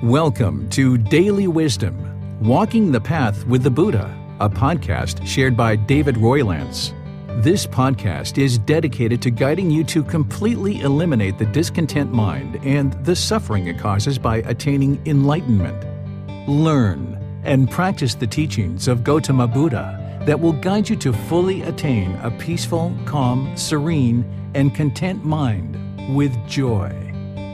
Welcome to Daily Wisdom, Walking the Path with the Buddha, a podcast shared by David Roylance. This podcast is dedicated to guiding you to completely eliminate the discontent mind and the suffering it causes by attaining enlightenment. Learn and practice the teachings of Gautama Buddha that will guide you to fully attain a peaceful, calm, serene, and content mind with joy.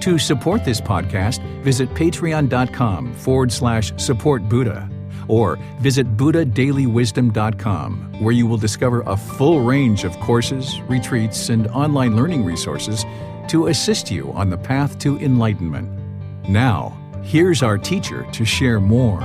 To support this podcast, visit patreon.com/support Buddha or visit buddhadailywisdom.com, where you will discover a full range of courses, retreats, and online learning resources to assist you on the path to enlightenment. Now, here's our teacher to share more.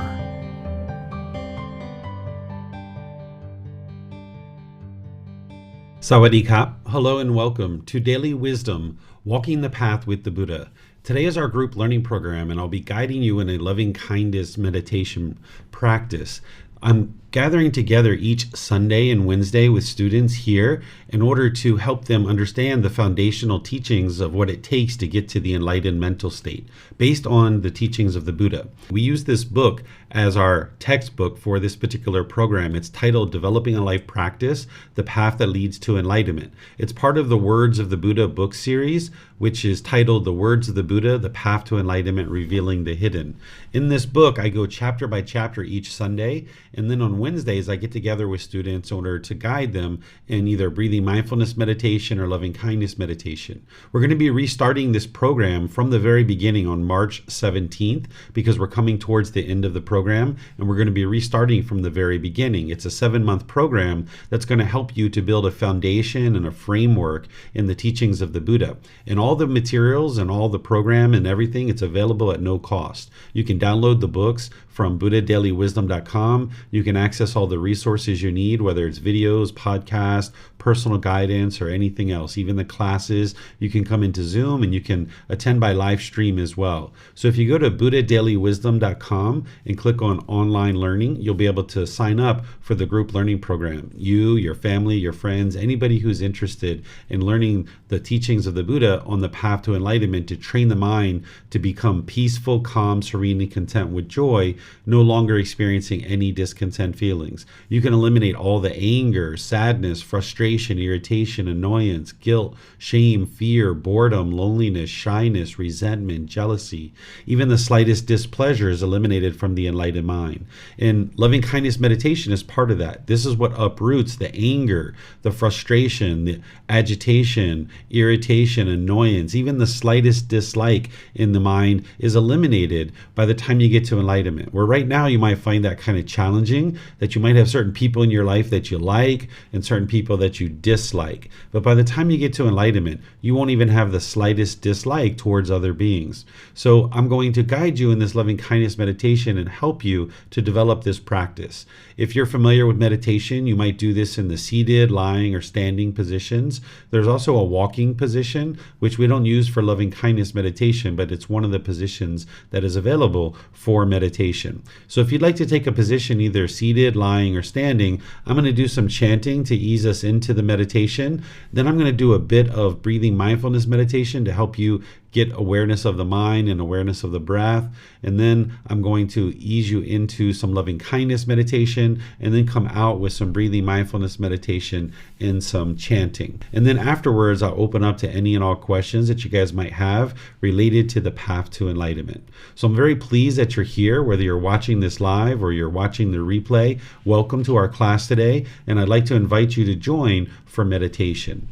Sawadee Kap. Hello and welcome to Daily Wisdom, Walking the Path with the Buddha. Today is our group learning program, and I'll be guiding you in a loving kindness meditation practice. I'm gathering together each Sunday and Wednesday with students here in order to help them understand the foundational teachings of what it takes to get to the enlightened mental state based on the teachings of the Buddha. We use this book as our textbook for this particular program. It's titled Developing a Life Practice, The Path That Leads to Enlightenment. It's part of the Words of the Buddha book series, which is titled The Words of the Buddha, The Path to Enlightenment, Revealing the Hidden. In this book, I go chapter by chapter each Sunday, and then on Wednesdays, I get together with students in order to guide them in either breathing mindfulness meditation or loving kindness meditation. We're going to be restarting this program from the very beginning on March 17th because we're coming towards the end of the program, and we're going to be restarting from the very beginning. It's a 7-month program that's going to help you to build a foundation and a framework in the teachings of the Buddha. And all the materials and all the program and everything, it's available at no cost. You can download the books from buddhadailywisdom.com. You can access all the resources you need, whether it's videos, podcasts, personal guidance, or anything else. Even the classes, you can come into Zoom and you can attend by live stream as well. So if you go to buddhadailywisdom.com and click on online learning, you'll be able to sign up for the group learning program. You, your family, your friends, anybody who's interested in learning the teachings of the Buddha on the path to enlightenment, to train the mind to become peaceful, calm, serene, and content with joy, no longer experiencing any discontent feelings. You can eliminate all the anger, sadness, frustration, irritation, annoyance, guilt, shame, fear, boredom, loneliness, shyness, resentment, jealousy. Even the slightest displeasure is eliminated from the enlightened mind. And loving kindness meditation is part of that. This is what uproots the anger, the frustration, the agitation, irritation, annoyance. Even the slightest dislike in the mind is eliminated by the time you get to enlightenment. Where right now you might find that kind of challenging, that you might have certain people in your life that you like and certain people that you dislike. But by the time you get to enlightenment, you won't even have the slightest dislike towards other beings. So I'm going to guide you in this loving kindness meditation and help you to develop this practice. If you're familiar with meditation, you might do this in the seated, lying, or standing positions. There's also a walking position, which we don't use for loving kindness meditation, but it's one of the positions that is available for meditation. So if you'd like to take a position either seated, lying, or standing, I'm going to do some chanting to ease us into the meditation. Then I'm going to do a bit of breathing mindfulness meditation to help you get awareness of the mind and awareness of the breath. And then I'm going to ease you into some loving kindness meditation and then come out with some breathing mindfulness meditation and some chanting. And then afterwards, I'll open up to any and all questions that you guys might have related to the path to enlightenment. So I'm very pleased that you're here, whether you're watching this live or you're watching the replay. Welcome to our class today, and I'd like to invite you to join for meditation.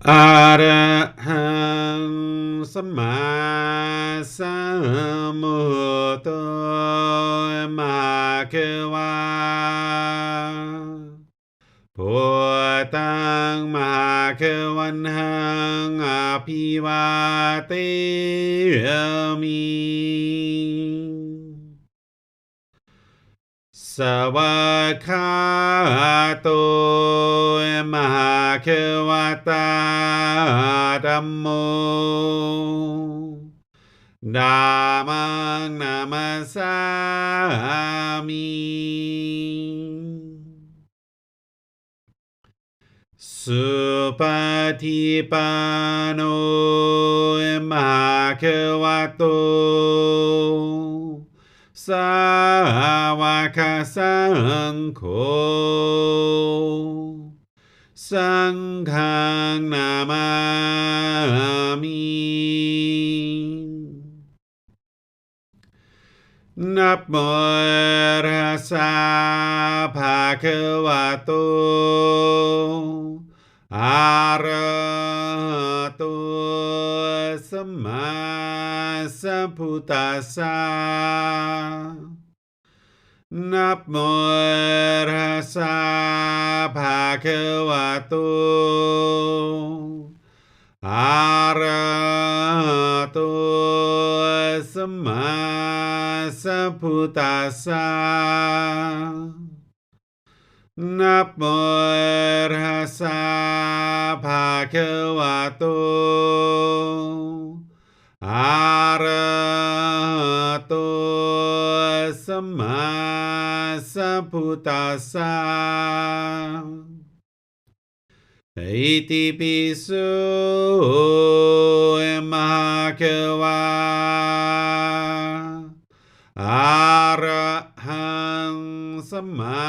Arahang Samma Sambuddho Bhagava Bhutang Bhagavanhang Abhivateyami Savakato Bhagavata Dhammo Dhammang Namasami สุปฏิปันโนภะคะวะโตสาวกสังโฆสังฆังนามามินะโมตัสสะภะคะวะโตอะระหะโตสัมมาสัมพุทธัสสะนะโมตัสสะภะคะวะโตอะระหะโตสัมมาสัมพุทธัสสะนะโมตัสสะภะคะวะโตอะระหะโตสัมมาสัมพุทธัสสะอิติปิโสมะคะวะอะระหังสัมมา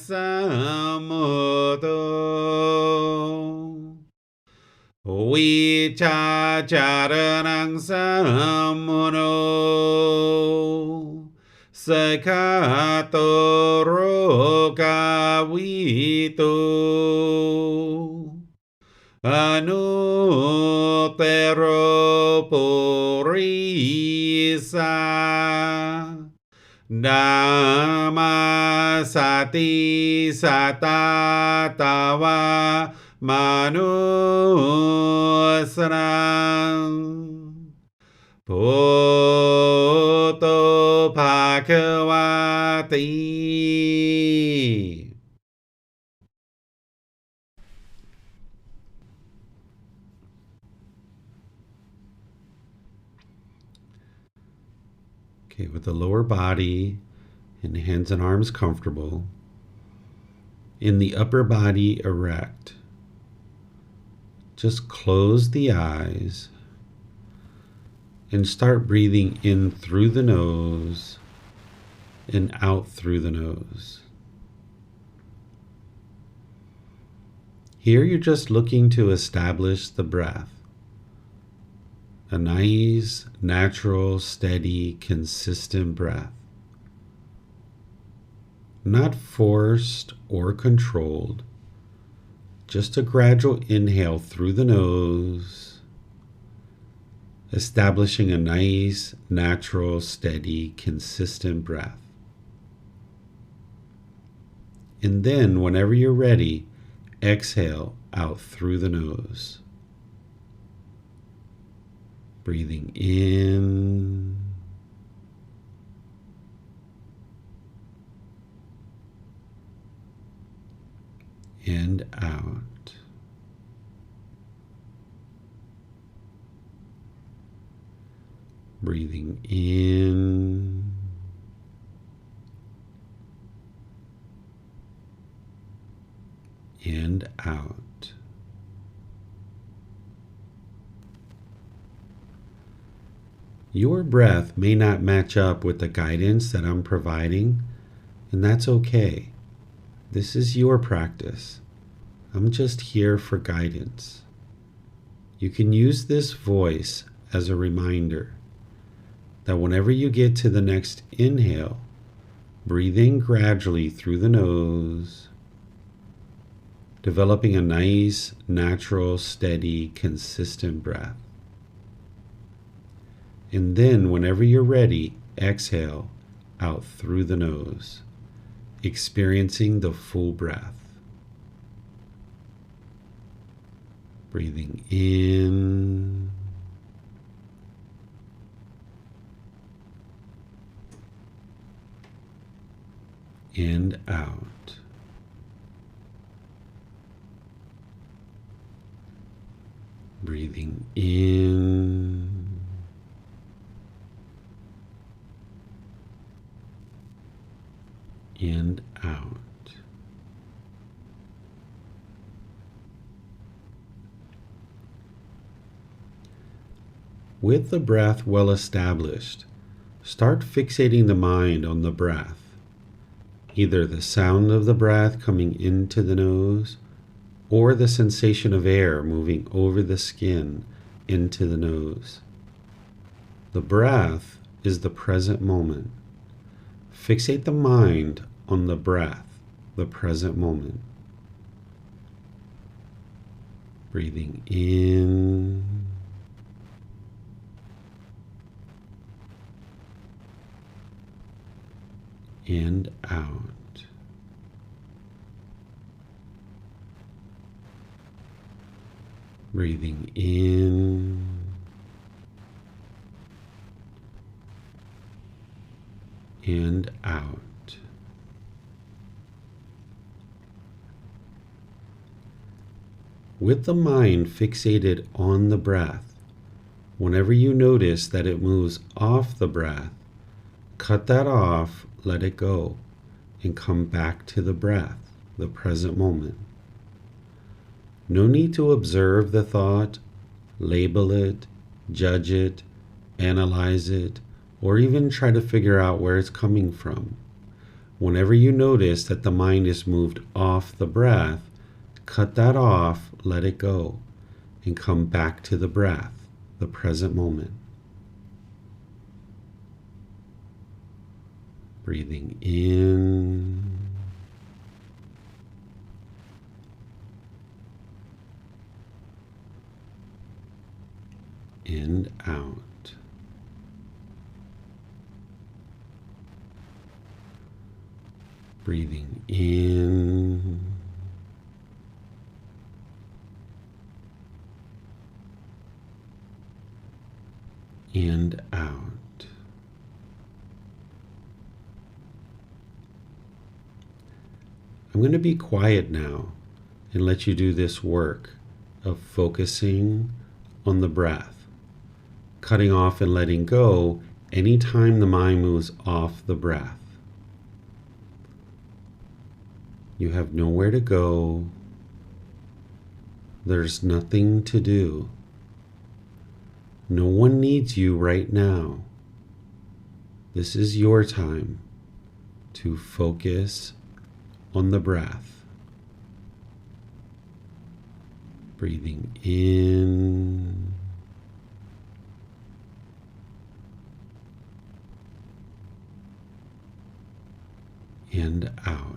สัมพุทโธวิชาจารณังสัมมุโนสกขาโตโรกาวิโตอนุเตโรปุริสาดามาสติสัตตาตาวามนุสนังพุทโธภาควาติ Okay, with the lower body and hands and arms comfortable, in the upper body erect, just close the eyes and start breathing in through the nose and out through the nose. Here you're just looking to establish the breath. A nice, natural, steady, consistent breath. Not forced or controlled. Just a gradual inhale through the nose, establishing a nice, natural, steady, consistent breath. And then, whenever you're ready, exhale out through the nose. Breathing in and out. Breathing in and out. Your breath may not match up with the guidance that I'm providing, and that's okay. This is your practice. I'm just here for guidance. You can use this voice as a reminder that whenever you get to the next inhale, breathe in gradually through the nose, developing a nice, natural, steady, consistent breath. And then, whenever you're ready, exhale out through the nose, experiencing the full breath. Breathing in and out. Breathing in and out. With the breath well established, start fixating the mind on the breath, either the sound of the breath coming into the nose or the sensation of air moving over the skin into the nose. The breath is the present moment. Fixate the mind on the breath, the present moment. Breathing in and out. Breathing in and out. With the mind fixated on the breath, whenever you notice that it moves off the breath, cut that off, let it go, and come back to the breath, the present moment. No need to observe the thought, label it, judge it, analyze it, or even try to figure out where it's coming from. Whenever you notice that the mind is moved off the breath, cut that off, let it go, and come back to the breath, the present moment. Breathing in and out. Breathing in and out. I'm going to be quiet now and let you do this work of focusing on the breath, cutting off and letting go anytime the mind moves off the breath. You have nowhere to go. There's nothing to do. No one needs you right now. This is your time to focus on the breath. Breathing in and out.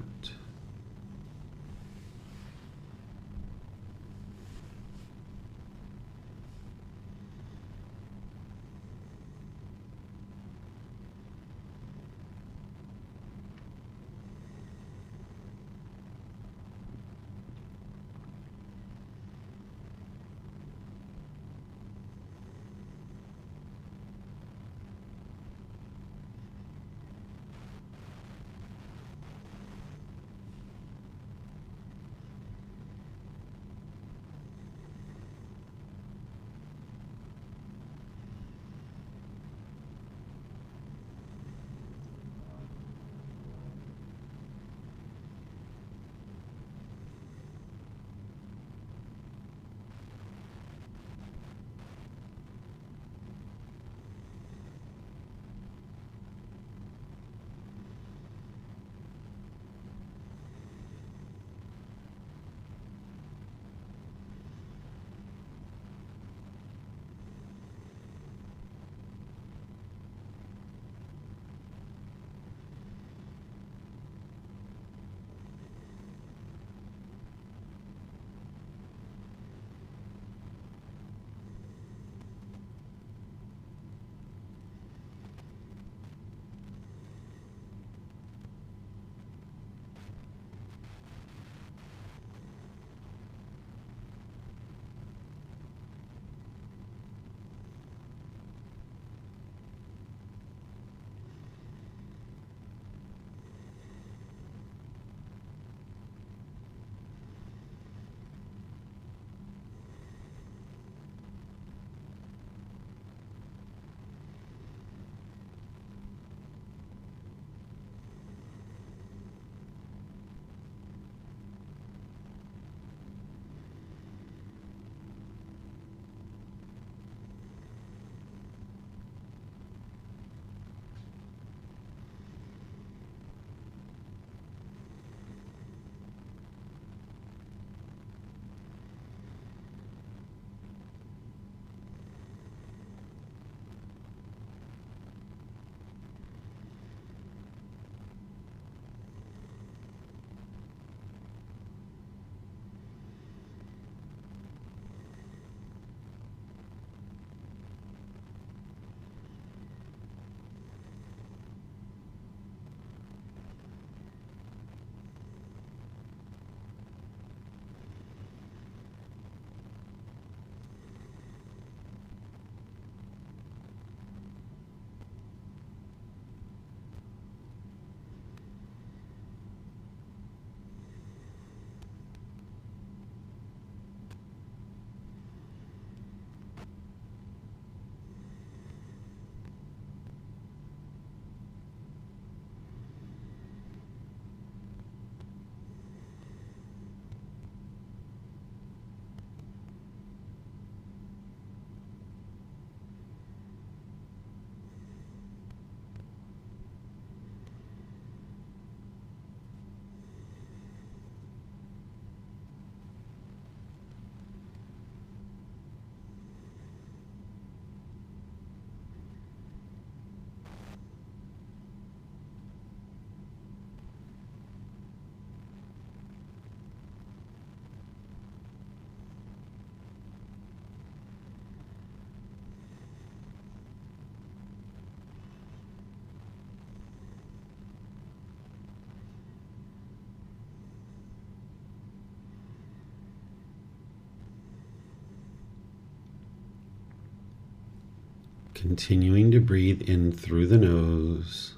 Continuing to breathe in through the nose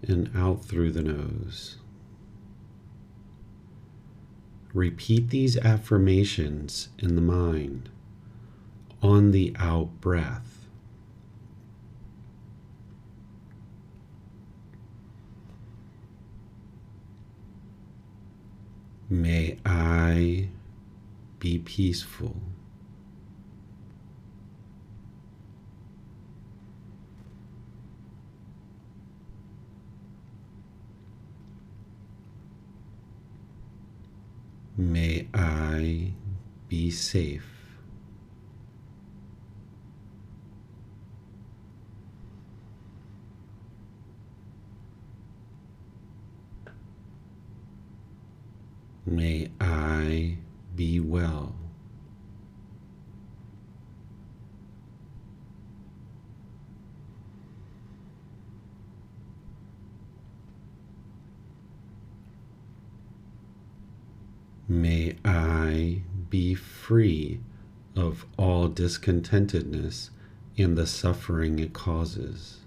and out through the nose. Repeat these affirmations in the mind on the out breath. May I be peaceful. May I be safe. May I be well. May I be free of all discontentedness and the suffering it causes.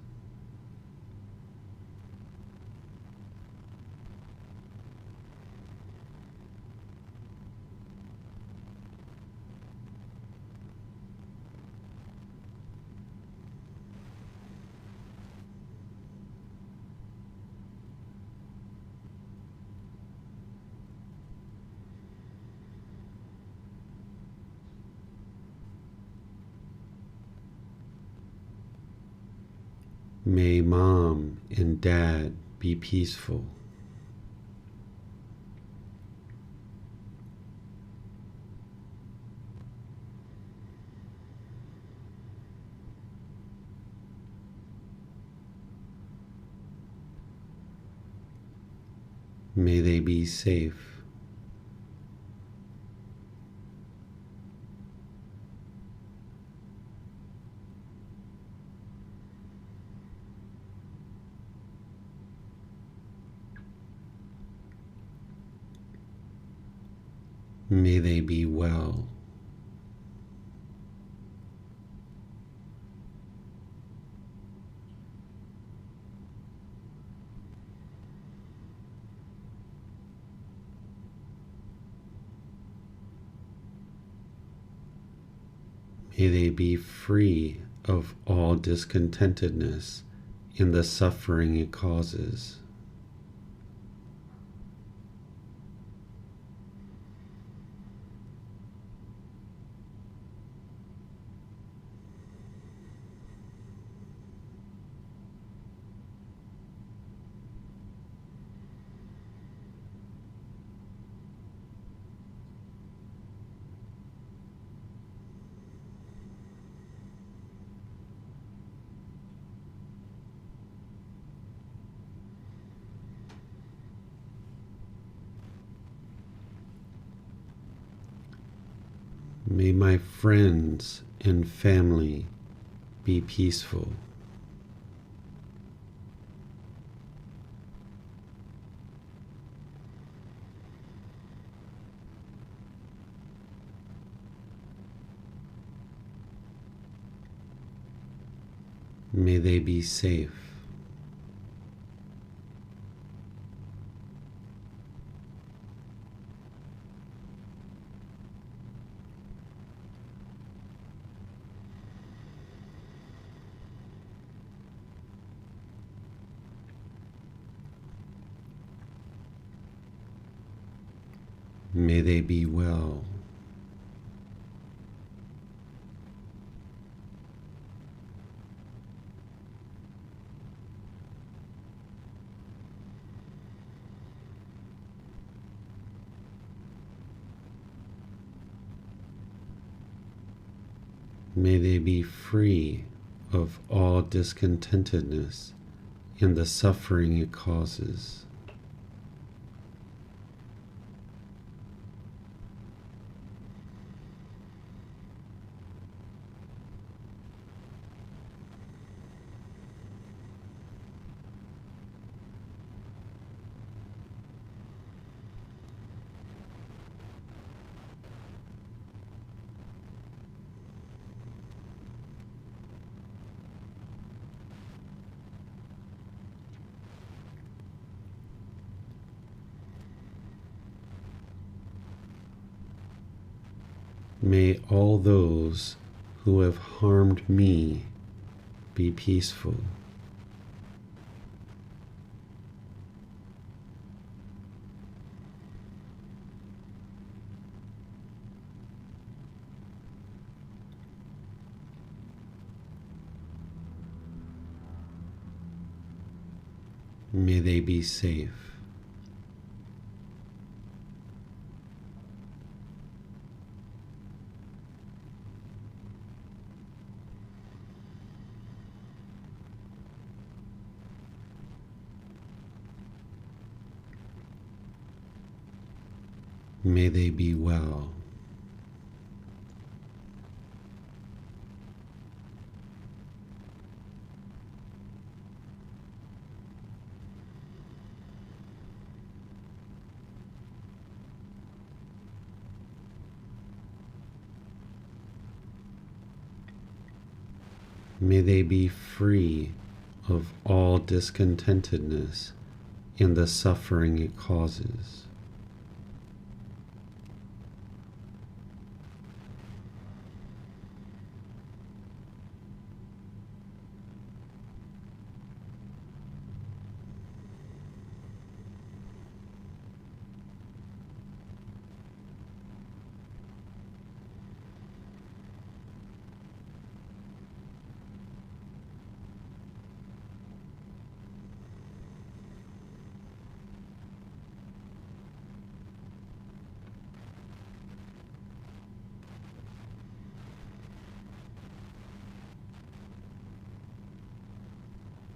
May Mom and Dad be peaceful. May they be safe. May they be well. May they be free of all discontentedness and the suffering it causes. May my friends and family be peaceful. May they be safe. May they be well. May they be free of all discontentedness and the suffering it causes. May all those who have harmed me be peaceful. May they be safe. May they be well. May they be free of all discontentedness and the suffering it causes.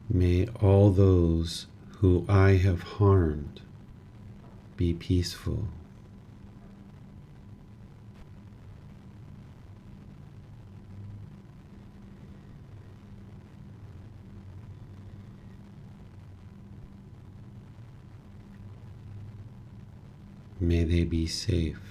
May all those who I have harmed be peaceful. May they be safe.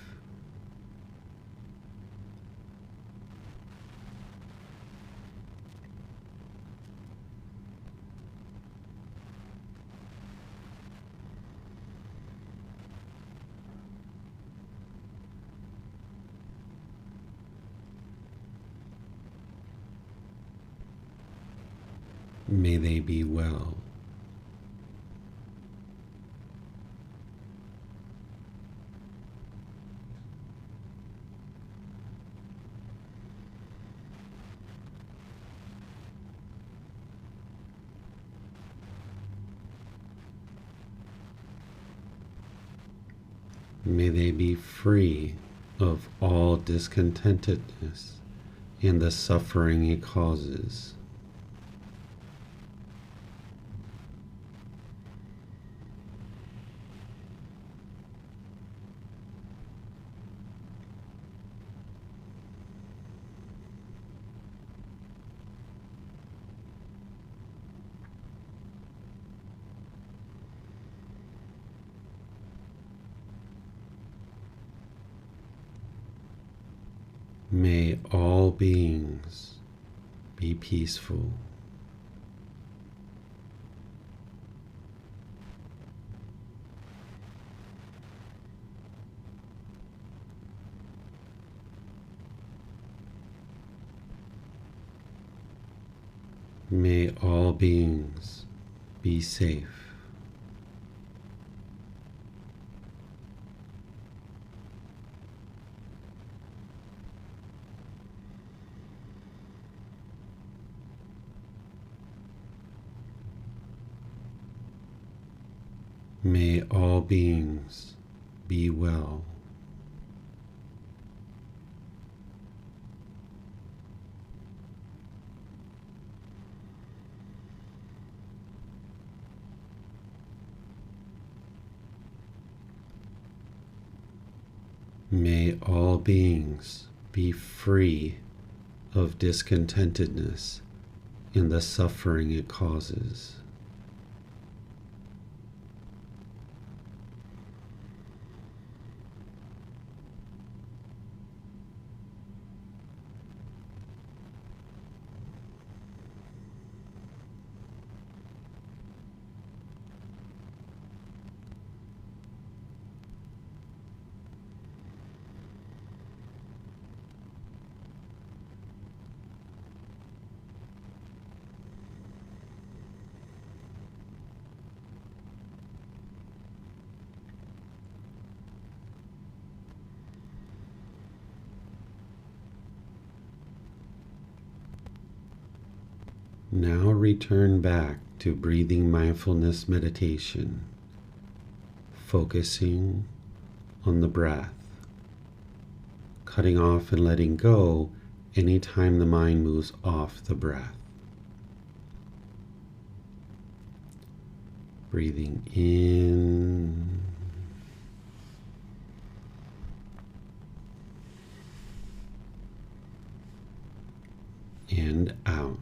May they be well. May they be free of all discontentedness and the suffering it causes. May all beings be peaceful. May all beings be safe. May all beings be well. May all beings be free of discontentedness and the suffering it causes. Now return back to breathing mindfulness meditation, focusing on the breath, cutting off and letting go anytime the mind moves off the breath. Breathing in and out.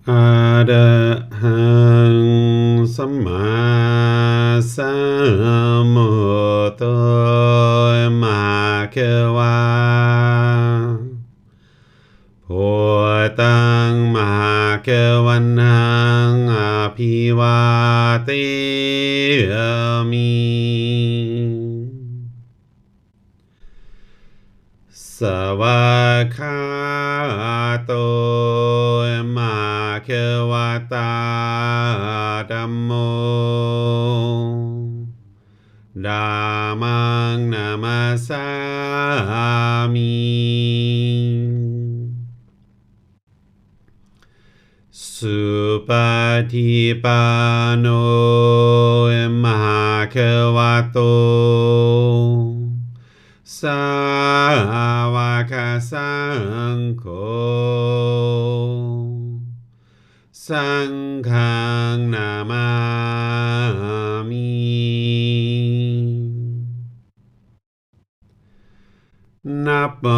Arahang Samma Sambuddho Bhagava Bhutang Bhagavanang Abhivateyami Savakato Bhagavata Dhammo Dhammang Namasami Supatipano Bhagavato Savaka Sangho Sanghang Namami Naparhasa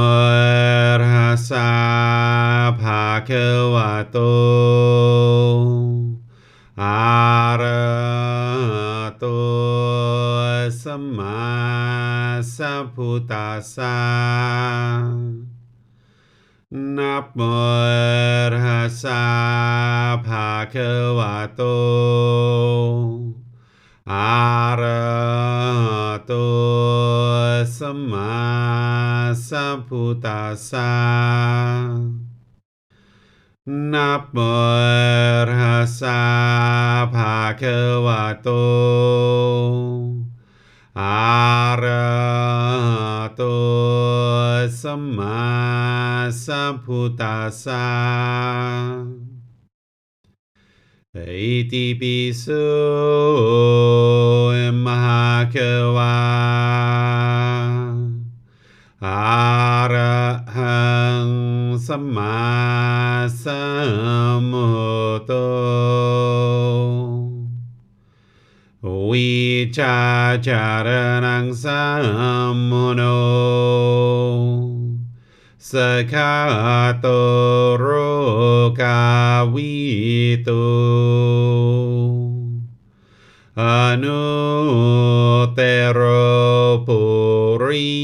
Bhagavato Arahato Samma Sambuddhassa Naparhasa Bhagavato Arahato Samma Sambuddhassa Naparhasa Bhagavato Arahato Samma Sambuddhassa Iti Piso Bhagava Arahang Samma Sambuddho cha charanang sammuno Sakato rokavito Anutero purisa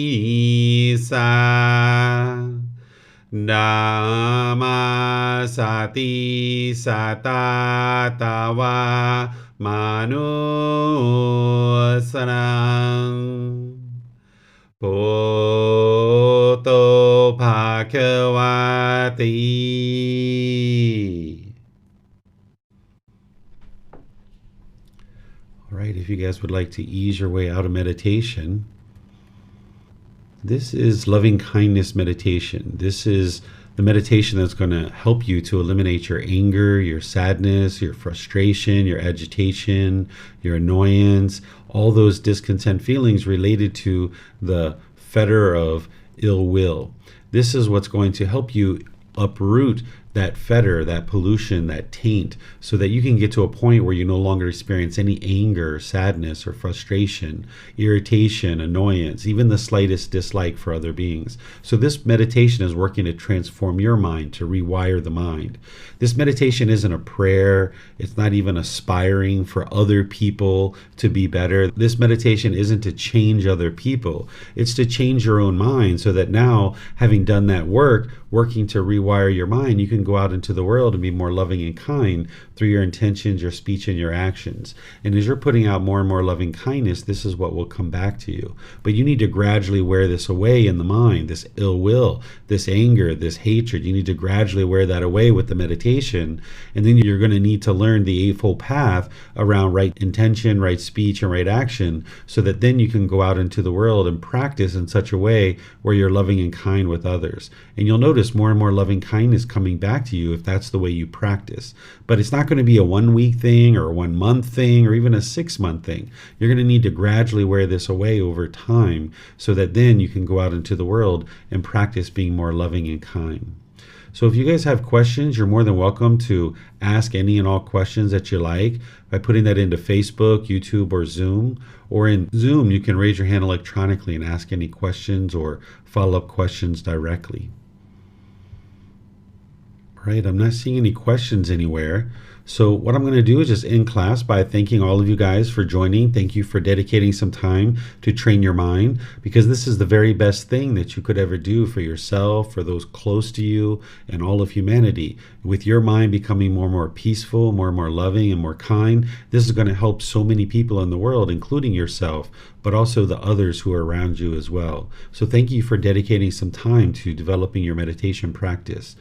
Dhammasati satatawa manusarang Poto Bhagavati. All right, if you guys would like to ease your way out of meditation, this is loving kindness meditation. This is the meditation that's going to help you to eliminate your anger, your sadness, your frustration, your agitation, your annoyance, all those discontent feelings related to the fetter of ill will. This is what's going to help you uproot that fetter, that pollution, that taint, so that you can get to a point where you no longer experience any anger, sadness, or frustration, irritation, annoyance, even the slightest dislike for other beings. So this meditation is working to transform your mind, to rewire the mind. This meditation isn't a prayer. It's not even aspiring for other people to be better. This meditation isn't to change other people. It's to change your own mind so that now, having done that work, working to rewire your mind, you can go out into the world and be more loving and kind through your intentions, your speech, and your actions. And as you're putting out more and more loving kindness, this is what will come back to you. But you need to gradually wear this away in the mind, this ill will, this anger, this hatred. You need to gradually wear that away with the meditation. And then you're going to need to learn the Eightfold Path around right intention, right speech, and right action, so that then you can go out into the world and practice in such a way where you're loving and kind with others. And you'll notice more and more loving kindness coming back to you if that's the way you practice. But it's not going to be a 1 week thing or a 1 month thing or even a 6 month thing. You're going to need to gradually wear this away over time so that then you can go out into the world and practice being more loving and kind. So if you guys have questions, you're more than welcome to ask any and all questions that you like by putting that into Facebook, YouTube, or Zoom. Or in Zoom, you can raise your hand electronically and ask any questions or follow-up questions directly. All right, I'm not seeing any questions anywhere. So what I'm going to do is just end class by thanking all of you guys for joining. Thank you for dedicating some time to train your mind, because this is the very best thing that you could ever do for yourself, for those close to you, and all of humanity. With your mind becoming more and more peaceful, more and more loving, and more kind, this is going to help so many people in the world, including yourself, but also the others who are around you as well. So thank you for dedicating some time to developing your meditation practice.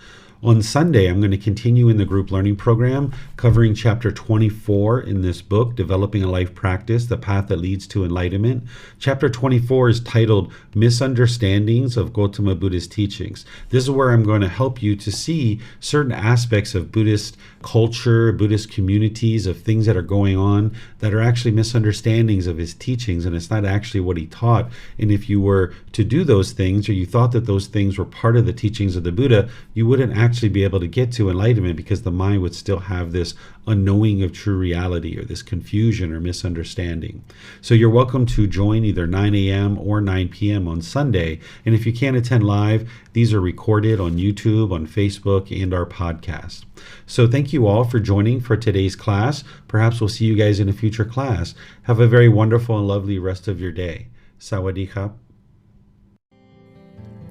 On Sunday, I'm going to continue in the group learning program covering chapter 24 in this book, Developing a Life Practice, The Path That Leads to Enlightenment. Chapter 24 is titled Misunderstandings of Gautama Buddha's Teachings. This is where I'm going to help you to see certain aspects of Buddhist culture, Buddhist communities, of things that are going on that are actually misunderstandings of his teachings, and it's not actually what he taught. And if you were to do those things, or you thought that those things were part of the teachings of the Buddha, you wouldn't actually be able to get to enlightenment, because the mind would still have this unknowing of true reality, or this confusion or misunderstanding. So you're welcome to join either 9 a.m. or 9 p.m. on Sunday. And if you can't attend live, these are recorded on YouTube, on Facebook, and our podcast. So thank you all for joining for today's class. Perhaps we'll see you guys in a future class. Have a very wonderful and lovely rest of your day. Sawadee khap.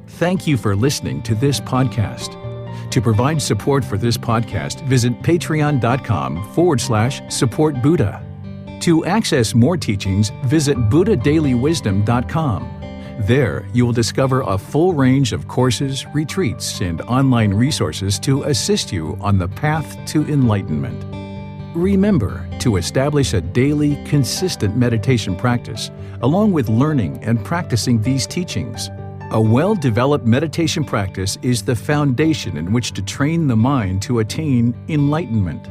Thank you for listening to this podcast. To provide support for this podcast, visit patreon.com/support Buddha. To access more teachings, visit buddhadailywisdom.com. There, you will discover a full range of courses, retreats, and online resources to assist you on the path to enlightenment. Remember to establish a daily, consistent meditation practice, along with learning and practicing these teachings. A well-developed meditation practice is the foundation in which to train the mind to attain enlightenment.